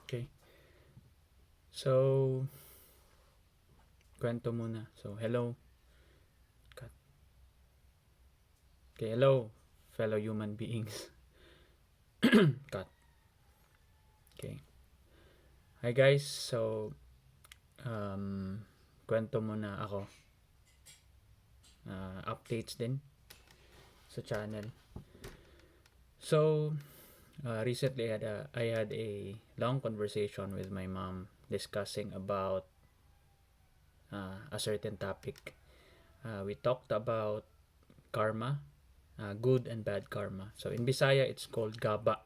Okay. So, kwento muna. So, hello. Cut. Okay, hello, fellow human beings. Cut. Okay. Hi guys. So, um, kwento muna ako. Updates din sa channel. So, recently I had a long conversation with my mom discussing about a certain topic. We talked about karma, good and bad karma. So in Bisaya, it's called gaba,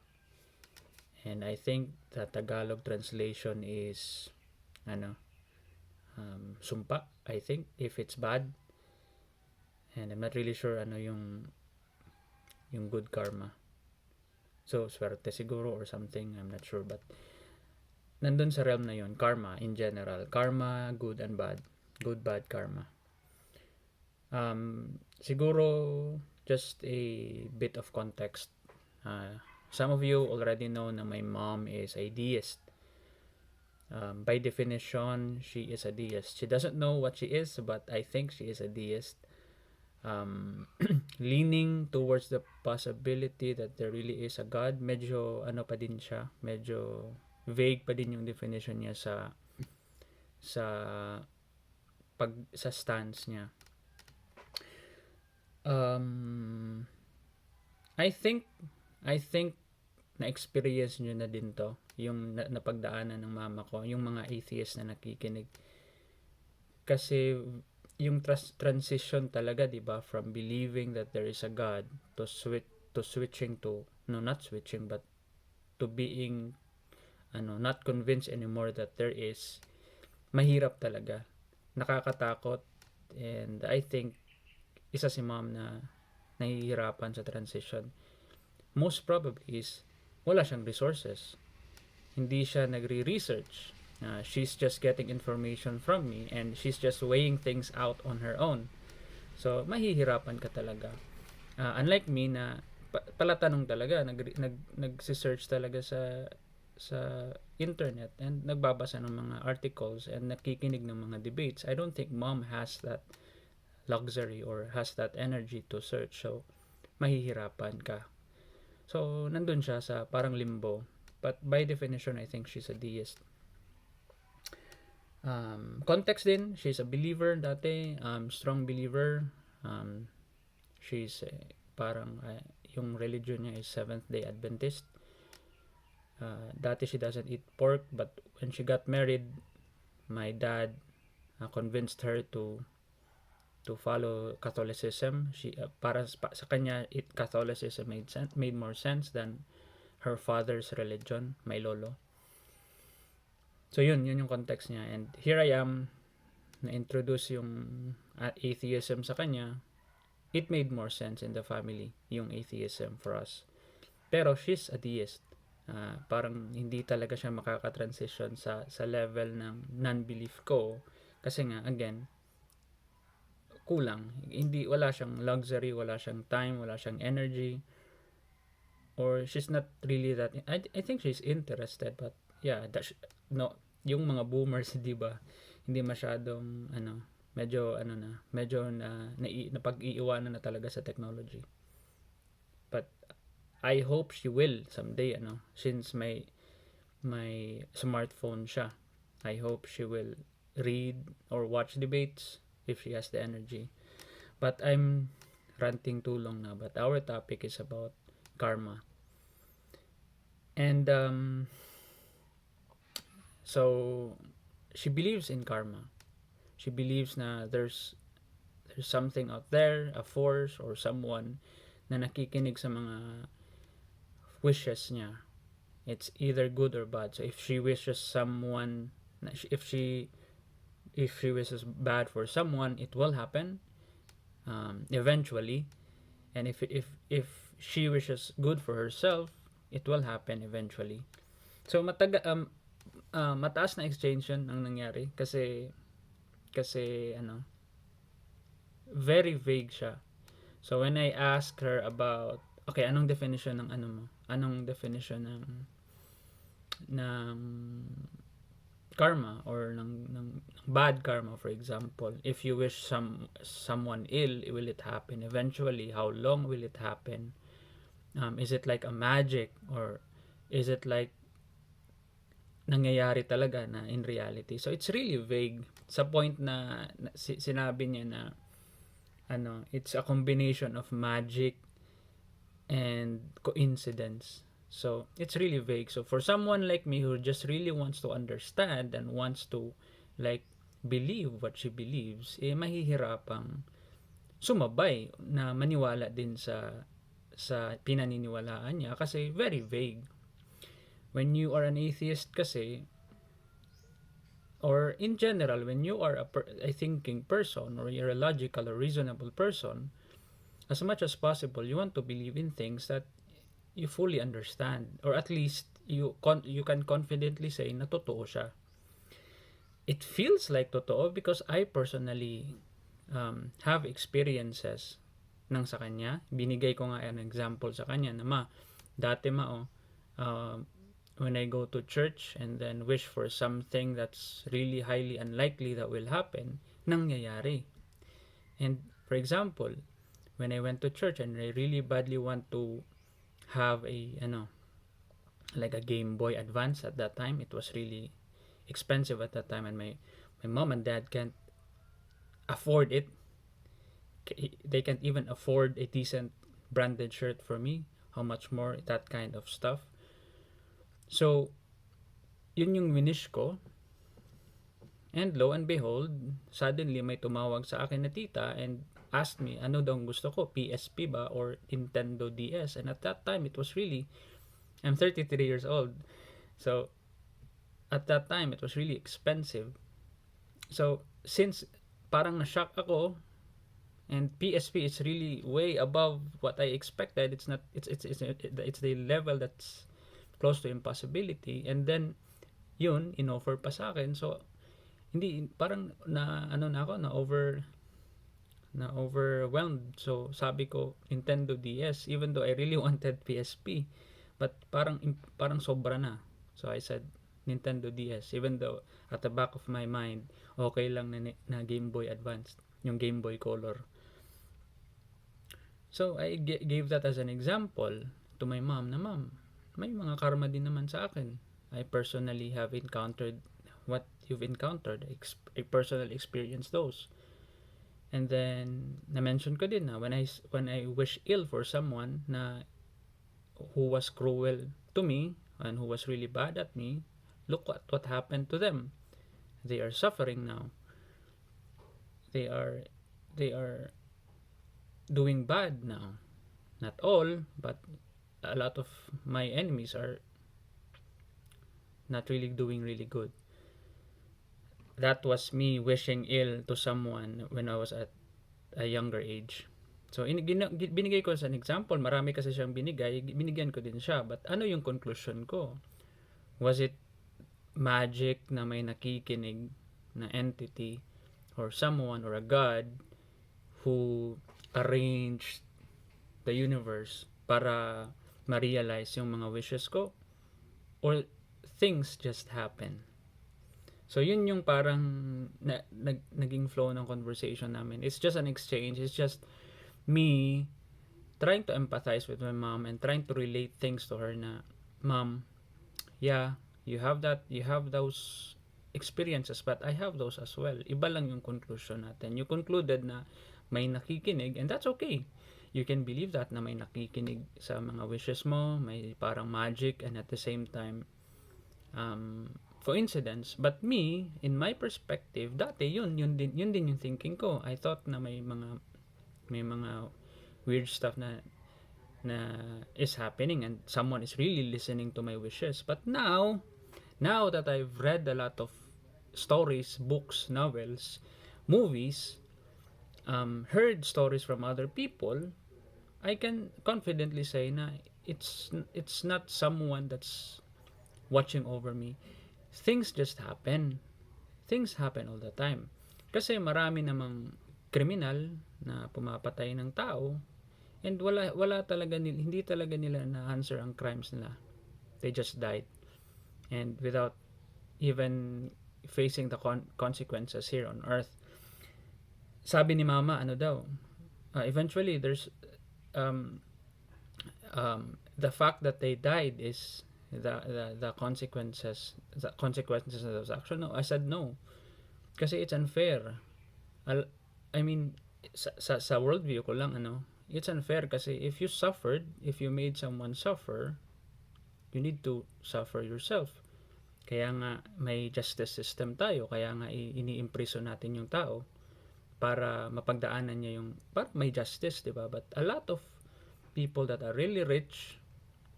and I think the Tagalog translation is ano, sumpa. I think if it's bad, and I'm not really sure ano yung good karma. So swerte siguro or something. I'm not sure, but nandun sa realm na yun, karma in general, karma, good and bad, good bad karma. Siguro just a bit of context. Some of you already know na my mom is a deist. By definition, she is a deist. She doesn't know what she is, but I think she is a deist. Um, leaning towards the possibility that there really is a God. Medyo ano pa din siya, medyo vague pa din yung definition niya sa sa stance niya. Um, I think I think na-experience nyo na din to, yung napagdaanan ng mama ko, yung mga atheist na nakikinig. Kasi yung transition talaga, 'di ba, from believing that there is a God to switching to, no, not switching, but to being not convinced anymore that there is, mahirap talaga. Nakakatakot, and I think isa si mom na nahihirapan sa transition. Most probably is wala siyang resources. Hindi siya nagre-research. She's just getting information from me, and she's just weighing things out on her own. So, mahihirapan ka talaga. Unlike me na palatanong talaga, nagsi-search talaga sa internet and nagbabasa ng mga articles and nakikinig ng mga debates. I don't think mom has that luxury or has that energy to search. So, mahihirapan ka. So, nandun siya sa parang limbo. But by definition, I think she's a deist. Context din, she's a believer dati, strong believer. She's parang yung religion niya is Seventh-day Adventist. Dati she doesn't eat pork, but when she got married, my dad convinced her to follow Catholicism. She para sa kanya, Catholicism made more sense than her father's religion, my lolo. So yun yung context niya, and here I am na-introduce yung atheism sa kanya. It made more sense in the family yung atheism for us. Pero she's a deist. Parang hindi talaga siya makaka-transition sa level ng non-belief ko kasi nga again kulang, hindi, wala siyang luxury, wala siyang time, wala siyang energy, or she's not really that, I think she's interested, but yeah, no, yung mga boomers, di ba, hindi masyadong medyo napag-iiwanan na talaga sa technology. But I hope she will someday, since may smartphone siya. I hope she will read or watch debates if she has the energy. But I'm ranting too long now. But our topic is about karma. And so she believes in karma. She believes na there's something out there, a force or someone na nakikinig sa mga wishes niya. It's either good or bad. So if she wishes someone, if she wishes bad for someone, it will happen eventually. And if she wishes good for herself, it will happen eventually. So mataas na exchange yun ang nangyari kasi very vague siya. So when I asked her about, okay, anong definition ng mo? Anong definition ng karma or ng bad karma. For example, if you wish someone ill, will it happen eventually? How long will it happen? Is it like a magic, or is it like nangyayari talaga na in reality? So it's really vague sa point na sinabi niya na it's a combination of magic and coincidence. So it's really vague. So for someone like me who just really wants to understand and wants to like believe what she believes, mahihirapang sumabay na maniwala din sa pinaniniwalaan niya kasi very vague. When you are an atheist kasi, or in general, when you are a thinking person, or you're a logical or reasonable person, as much as possible, you want to believe in things that you fully understand, or at least you can confidently say na totoo siya. It feels like totoo because I personally have experiences nang sa kanya. Binigay ko nga an example sa kanya na dati when I go to church and then wish for something that's really highly unlikely that will happen, nangyayari. And for example, when I went to church and I really badly want to have like a Game Boy Advance at that time. It was really expensive at that time, and my mom and dad can't afford it. They can't even afford a decent branded shirt for me. How much more that kind of stuff? So, yun yung winish ko. And lo and behold, suddenly may tumawag sa akin na tita and asked me ano daw gusto ko, PSP ba or Nintendo DS. And at that time, it was really, I'm 33 years old. So, at that time, it was really expensive. So, since parang na-shock ako, and PSP is really way above what I expected, it's the level that's close to impossibility. And then, yun, in-offer pa sa akin. So, hindi, parang na ako, na overwhelmed. So, sabi ko, Nintendo DS, even though I really wanted PSP. But parang sobra na. So, I said, Nintendo DS. Even though, at the back of my mind, okay lang na Game Boy Advance. Yung Game Boy Color. So, I gave that as an example to my mom na, Mom, may mga karma din naman sa akin. I personally have encountered what you've encountered. I personally experienced those. And then na-mention ko din na when I wish ill for someone na who was cruel to me and who was really bad at me, look at what happened to them. They are suffering now. They are doing bad now. Not all, but a lot of my enemies are not really doing really good. That was me wishing ill to someone when I was at a younger age. So, binigay ko sa an example. Marami kasi siyang binigyan ko din siya. But ano yung conclusion ko? Was it magic na may nakikinig na entity or someone or a God who arranged the universe para ma-realize yung mga wishes ko? Or things just happen? So, yun yung parang naging flow ng conversation namin. It's just an exchange. It's just me trying to empathize with my mom and trying to relate things to her na, Mom, yeah, you have those experiences, but I have those as well. Iba lang yung conclusion natin. You concluded na may nakikinig, and that's okay. You can believe that na may nakikinig sa mga wishes mo, may parang magic, and at the same time, coincidence. But me, in my perspective, dati yun din yung thinking ko. I thought na may mga weird stuff na is happening and someone is really listening to my wishes. But now that I've read a lot of stories, books, novels, movies, heard stories from other people, I can confidently say na it's not someone that's watching over me. Things just happen. Things happen all the time. Kasi marami namang kriminal na pumapatay ng tao and wala talaga hindi talaga nila na answer ang crimes nila. They just died. and without even facing the consequences here on earth. Sabi ni mama, ano daw, eventually there's um, the fact that they died is the consequences of those actions. No, I said no, kasi it's unfair. I mean, sa worldview ko lang, ano, it's unfair kasi if you suffered, if you made someone suffer, you need to suffer yourself. Kaya nga may justice system tayo, kaya nga ini-imprison natin yung tao para mapagdaanan niya yung, para may justice, di ba? But a lot of people that are really rich,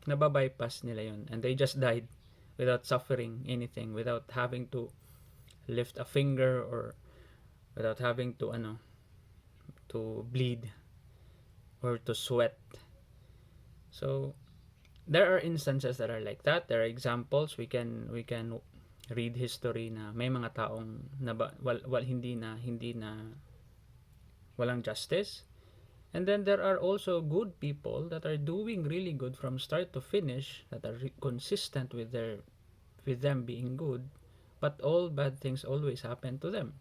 nababypass nila yun, and they just died without suffering anything, without having to lift a finger, or without having to to bleed or to sweat. So there are instances that are like that. There are examples. We can read history na may mga taong hindi na walang justice. And then there are also good people that are doing really good from start to finish, that are consistent with them being good, but all bad things always happen to them.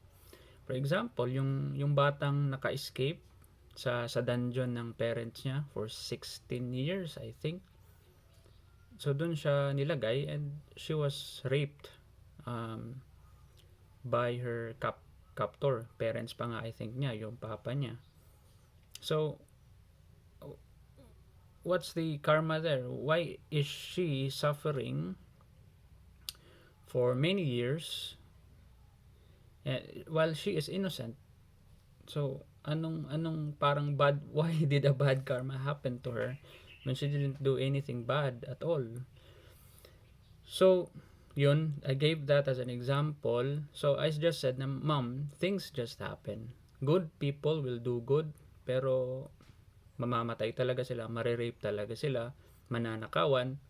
For example, yung batang naka-escape sa dungeon ng parents niya for 16 years, I think. So dun siya nilagay, and she was raped by her captor. Parents pa nga, I think, niya, yung papa niya. So what's the karma there? Why is she suffering for many years while she is innocent? So anong parang bad, why did a bad karma happen to her when she didn't do anything bad at all? So yun, I gave that as an example. So I just said na, mom, things just happen. Good people will do good, pero mamamatay talaga sila, marerape talaga sila, mananakawan,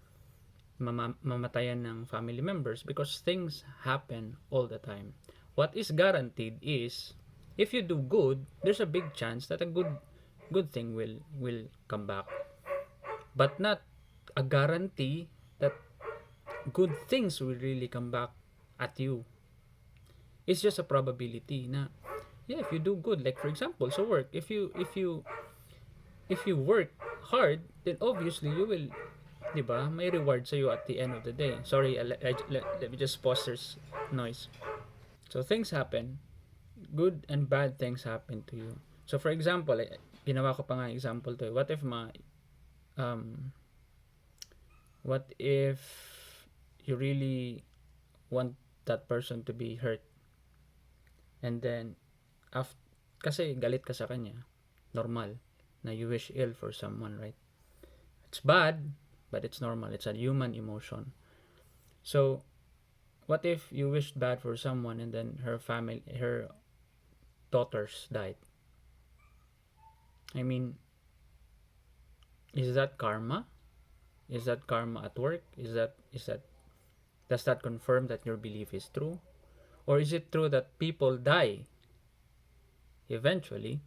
mamatayan ng family members, because things happen all the time. What is guaranteed is, if you do good, there's a big chance that a good thing will come back. But not a guarantee that good things will really come back at you. It's just a probability na, yeah, if you do good, like for example, so work, if you work hard, then obviously you will, di ba, may reward sa you at the end of the day. Sorry, let me just pause, there's noise. So things happen, good and bad things happen to you. So for example, ginawa ko pa nga example to, um what if you really want that person to be hurt, and then after, kasi galit ka sa kanya, normal na you wish ill for someone, right? It's bad, but it's normal. It's a human emotion. So what if you wished bad for someone, and then her daughters died? I mean, is that karma? Is that karma at work? Does that confirm that your belief is true? Or is it true that people die eventually?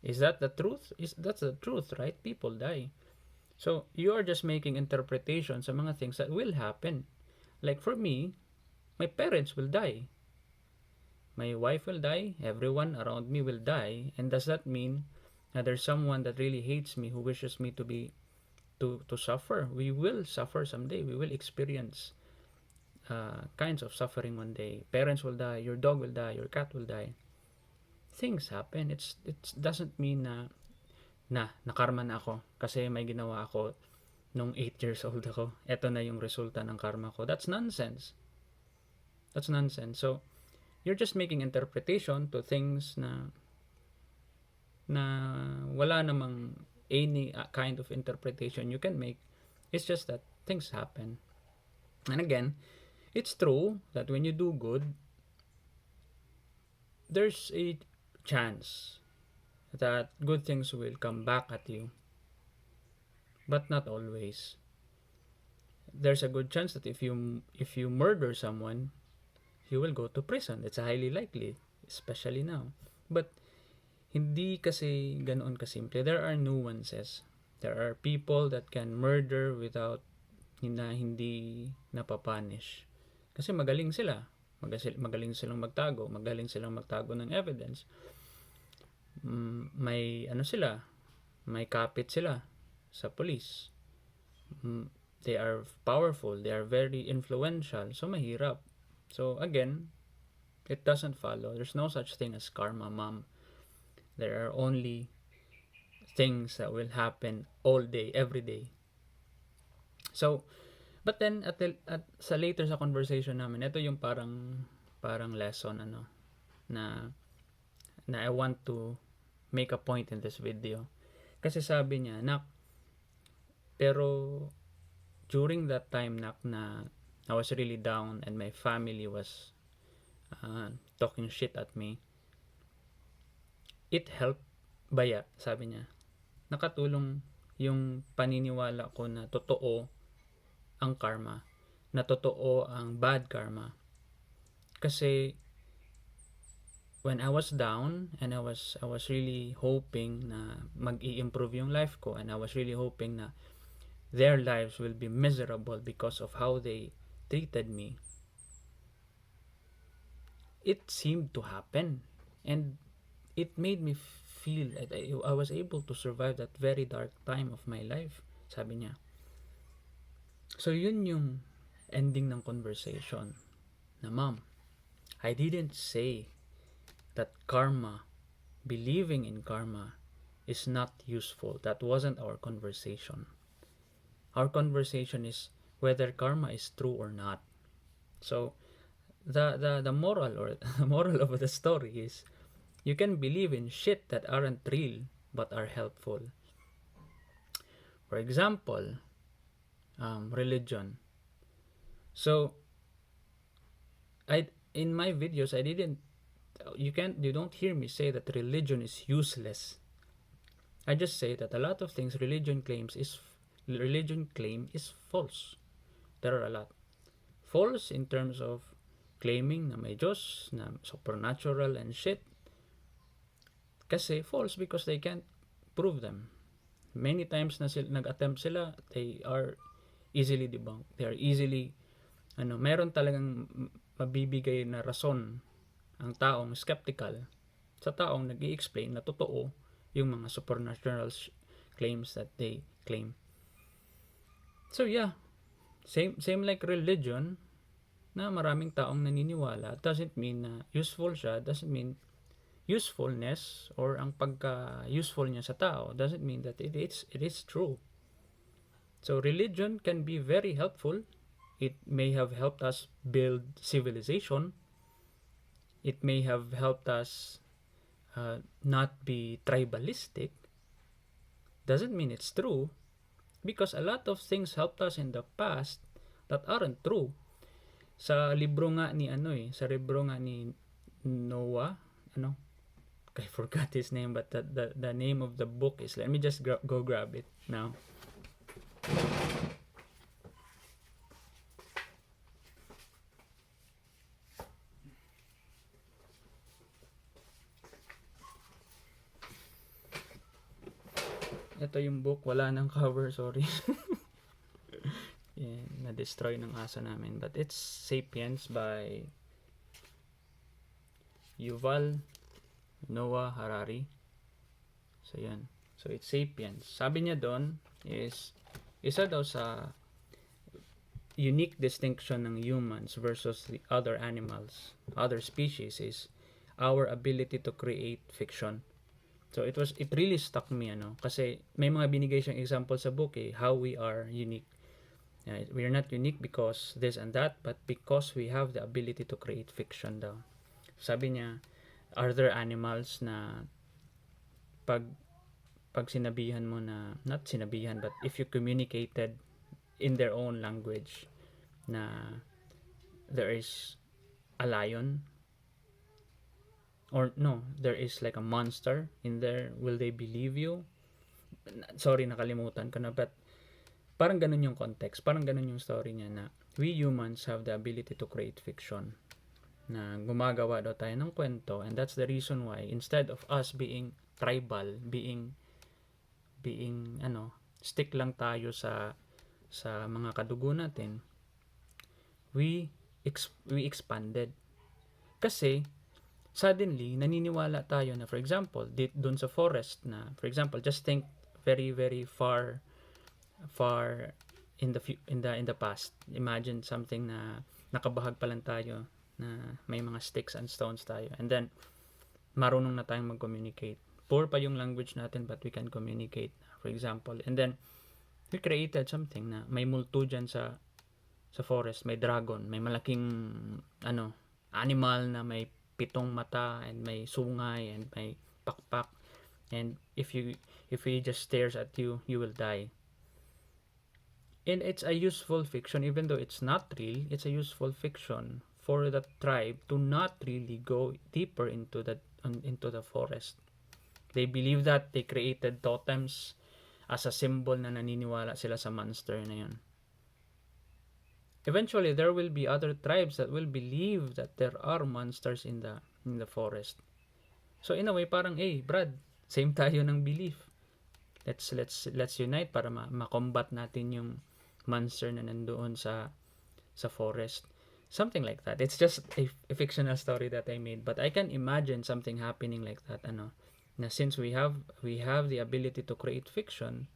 Is that the truth? That's the truth, right? People die. So you are just making interpretations sa mga things that will happen. Like for me, my parents will die. My wife will die. Everyone around me will die. And does that mean that there's someone that really hates me, who wishes me to suffer? We will suffer someday. We will experience kinds of suffering one day. Parents will die. Your dog will die. Your cat will die. Things happen. It doesn't mean na nakarma na ako kasi may ginawa ako nung 8 years old ako. Ito na yung resulta ng karma ko. That's nonsense. So you're just making interpretation to things na wala namang any kind of interpretation you can make. It's just that things happen. And again, it's true that when you do good, there's a chance that good things will come back at you, but not always. There's a good chance that if you murder someone, you will go to prison. It's highly likely, especially now. But hindi kasi ganoon kasimple. There are nuances. There are people that can murder without hindi napapunish. Kasi magaling sila. Magaling silang magtago. Magaling silang magtago ng evidence. May ano sila, may kapit sila sa police. They are powerful. They are very influential. So, mahirap. So, again, it doesn't follow. There's no such thing as karma, ma'am. There are only things that will happen all day, every day. So, but then sa later sa conversation namin, ito yung parang lesson na I want to make a point in this video. Kasi sabi niya, nak, pero during that time, nak, na I was really down and my family was talking shit at me, it helped baya, sabi niya. Nakatulong yung paniniwala ko na totoo ang karma, na totoo ang bad karma. Kasi when I was down and I was really hoping na mag-i-improve yung life ko, and I was really hoping na their lives will be miserable because of how they treated me, it seemed to happen, and it made me feel that I was able to survive that very dark time of my life, sabi niya. So yun yung ending ng conversation na, ma'am, I didn't say that karma, believing in karma, is not useful. That wasn't our conversation. Our conversation is whether karma is true or not. So the moral or the moral of the story is you can believe in shit that aren't real but are helpful. For example, religion. So in my videos I didn't you don't hear me say that religion is useless. I just say that a lot of things religion claim is false. There are a lot. False in terms of claiming na may Diyos, na supernatural and shit. Kasi false because they can't prove them. Many times na nag-attempt sila, they are easily debunked. They are easily, meron talagang mabibigay na rason ang taong skeptical sa taong nag-i-explain na totoo yung mga supernatural claims that they claim. So yeah, same like religion, na maraming taong naniniwala, doesn't mean na useful siya, doesn't mean usefulness or ang pagka-useful niya sa tao doesn't mean that it is true. So religion can be very helpful. It may have helped us build civilization. It may have helped us not be tribalistic. Doesn't mean it's true, because a lot of things helped us in the past that aren't true. Sa libro nga ni Noah, I forgot his name, but the name of the book is, let me just go grab it now. Ito yung book, wala nang cover, sorry. Yeah, na-destroy ng aso namin. But it's Sapiens by Yuval Noah Harari. So yan. So it's Sapiens. Sabi niya doon is isa daw sa unique distinction ng humans versus the other animals, other species, is our ability to create fiction. So it really stuck me, kasi may mga binigay siyang example sa book how we are unique. We are not unique because this and that, but because we have the ability to create fiction daw. Sabi niya, are there animals na pag sinabihan mo na, not sinabihan, but if you communicated in their own language na there is a lion, or no, there is like a monster in there, will they believe you? Sorry, nakalimutan ko na, but parang ganun yung context, parang ganun yung story niya, na we humans have the ability to create fiction, na gumagawa daw tayo ng kwento, and that's the reason why instead of us being tribal, being stick lang tayo sa sa mga kadugo natin, we expanded. Kasi suddenly naniniwala tayo na, for example, doon sa forest na, for example, just think very very far in the past. Imagine something na nakabahag pa lang tayo, na may mga sticks and stones tayo, and then marunong na tayong mag-communicate. Poor pa yung language natin, but we can communicate, for example. And then we created something na may multo dyan sa forest, may dragon, may malaking animal na may 7 mata and may sungay and may pakpak, and if he just stares at you, you will die. And it's a useful fiction, even though it's not real. It's a useful fiction for the tribe to not really go deeper into the forest. They believe that they created totems as a symbol na naniniwala sila sa monster na yun. Eventually, there will be other tribes that will believe that there are monsters in the forest. So in a way, parang, hey, Brad, same tayo ng belief. Let's unite para ma-combat natin yung monster na nandoon sa forest. Something like that. It's just a fictional story that I made, but I can imagine something happening like that, na since we have the ability to create fiction,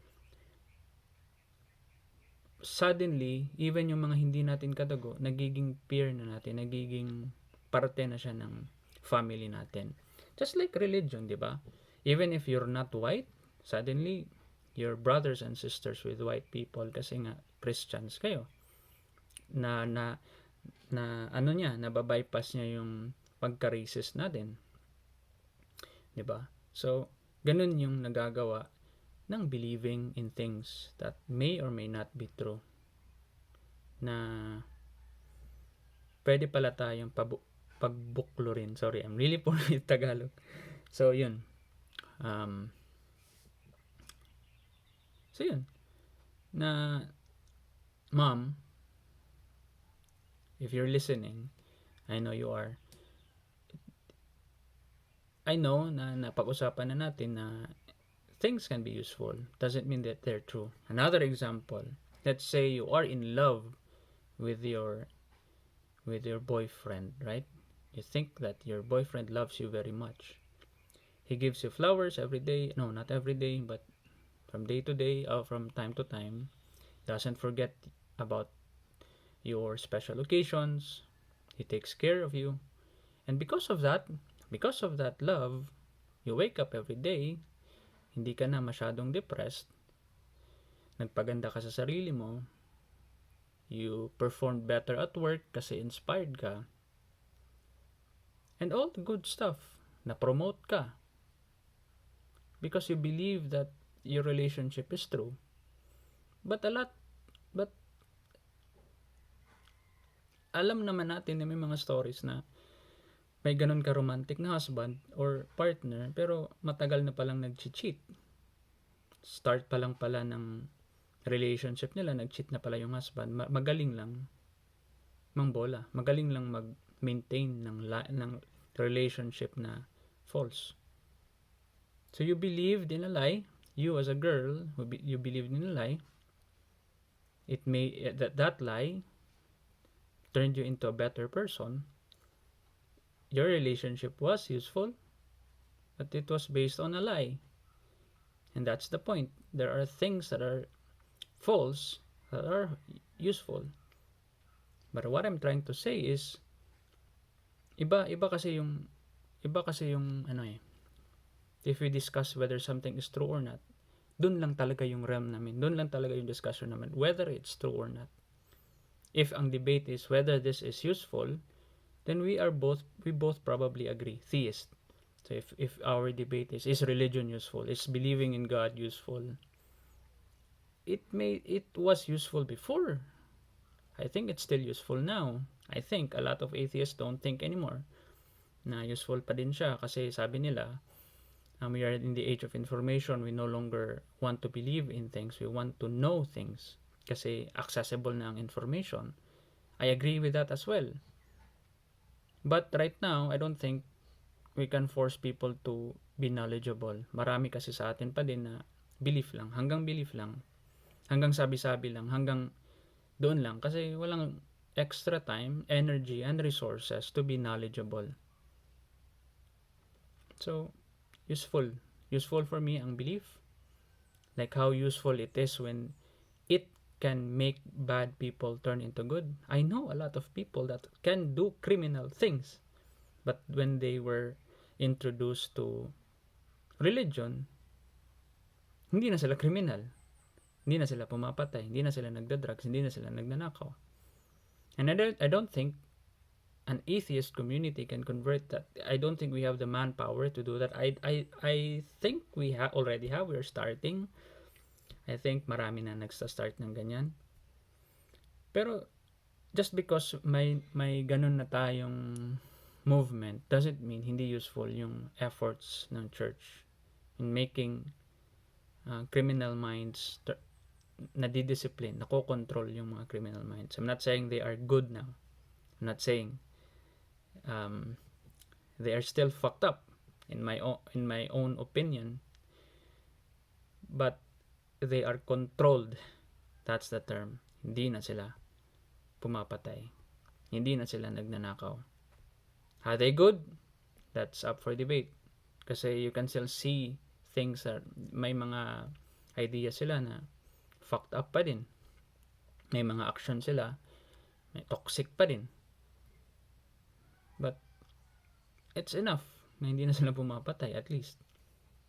suddenly, even yung mga hindi natin kadago, nagiging peer na natin, nagiging parte na siya ng family natin. Just like religion, di ba? Even if you're not white, suddenly, you're brothers and sisters with white people kasi nga Christians kayo. Na nababypass niya yung pagka-racist natin. Di ba? So, ganun yung nagagawa ng believing in things that may or may not be true. Na pwede pala tayong pagbuklo rin. Sorry, I'm really poor with Tagalog. So, yun. Na, Mom, if you're listening, I know you are. I know na napag-usapan na natin na things can be useful. Doesn't mean that they're true. Another example, let's say you are in love with your boyfriend, right? You think that your boyfriend loves you very much. He gives you flowers every day. No, not every day, but from day to day or from time to time. Doesn't forget about your special occasions. He takes care of you. And because of that love, you wake up every day, hindi ka na masyadong depressed, nagpaganda ka sa sarili mo, you perform better at work kasi inspired ka, and all the good stuff, na-promote ka, because you believe that your relationship is true. But alam naman natin na may mga stories na may ganun ka romantic na husband or partner, pero matagal na palang nag-cheat. Start pa lang pala ng relationship nila, nag-cheat na pala yung husband. Magaling lang mangbola. Magaling lang mag-maintain ng relationship na false. So you believed in a lie. You as a girl, you believed in a lie. That lie turned you into a better person. Your relationship was useful, but it was based on a lie. And that's the point. There are things that are false that are useful. But what I'm trying to say is, iba kasi yung if we discuss whether something is true or not, dun lang talaga yung realm namin, dun lang talaga yung discussion namin, whether it's true or not. If ang debate is whether this is useful, then we both probably agree, theist. So if our debate is religion useful, is believing in God useful, it was useful before. I think it's still useful now. I think a lot of atheists don't think anymore na useful pa din siya, kasi sabi nila, we are in the age of information. We no longer want to believe in things. We want to know things kasi accessible na ang information. I agree with that as well. But right now, I don't think we can force people to be knowledgeable. Marami kasi sa atin pa din na belief lang, hanggang belief lang. hanggang sabi-sabi lang, hanggang doon lang kasi walang extra time, energy, and resources to be knowledgeable. So, useful. Useful for me ang belief. Like how useful it is when it can make bad people turn into good. I know a lot of people that can do criminal things, but when they were introduced to religion, hindi na sila criminal. Hindi na sila pumapatay, hindi na sila nagda-drugs, hindi na sila nagnanakaw. And I don't think an atheist community can convert that. I don't think we have the manpower to do that. I think we already have. We're starting. I think marami na nagsa-start ng ganyan. Pero just because may ganun na tayong movement doesn't mean hindi useful yung efforts ng church in making criminal minds nadidiscipline, nakokontrol yung mga criminal minds. I'm not saying they are good now. I'm not saying they are still fucked up in my own opinion, but they are controlled. That's the term. Hindi na sila pumapatay. Hindi na sila nagnanakaw. Are they good? That's up for debate. Kasi you can still see things that may mga ideas sila na fucked up pa din. May mga action sila, may toxic pa din. But it's enough na hindi na sila pumapatay, at least.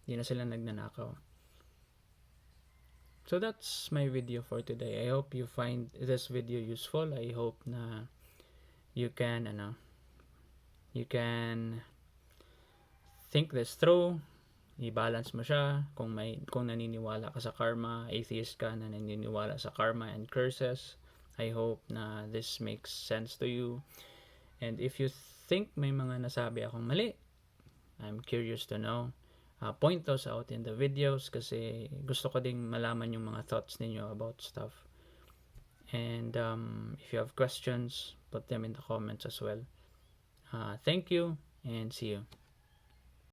Hindi na sila nagnanakaw. So that's my video for today. I hope you find this video useful. I hope na you can think this through. I-balance mo siya kung naniniwala ka sa karma, atheist ka na naniniwala sa karma and curses. I hope na this makes sense to you. And if you think may mga nasabi akong mali, I'm curious to know. Point those out in the videos kasi gusto ko ding malaman yung mga thoughts ninyo about stuff. And if you have questions, put them in the comments as well. Thank you and see you.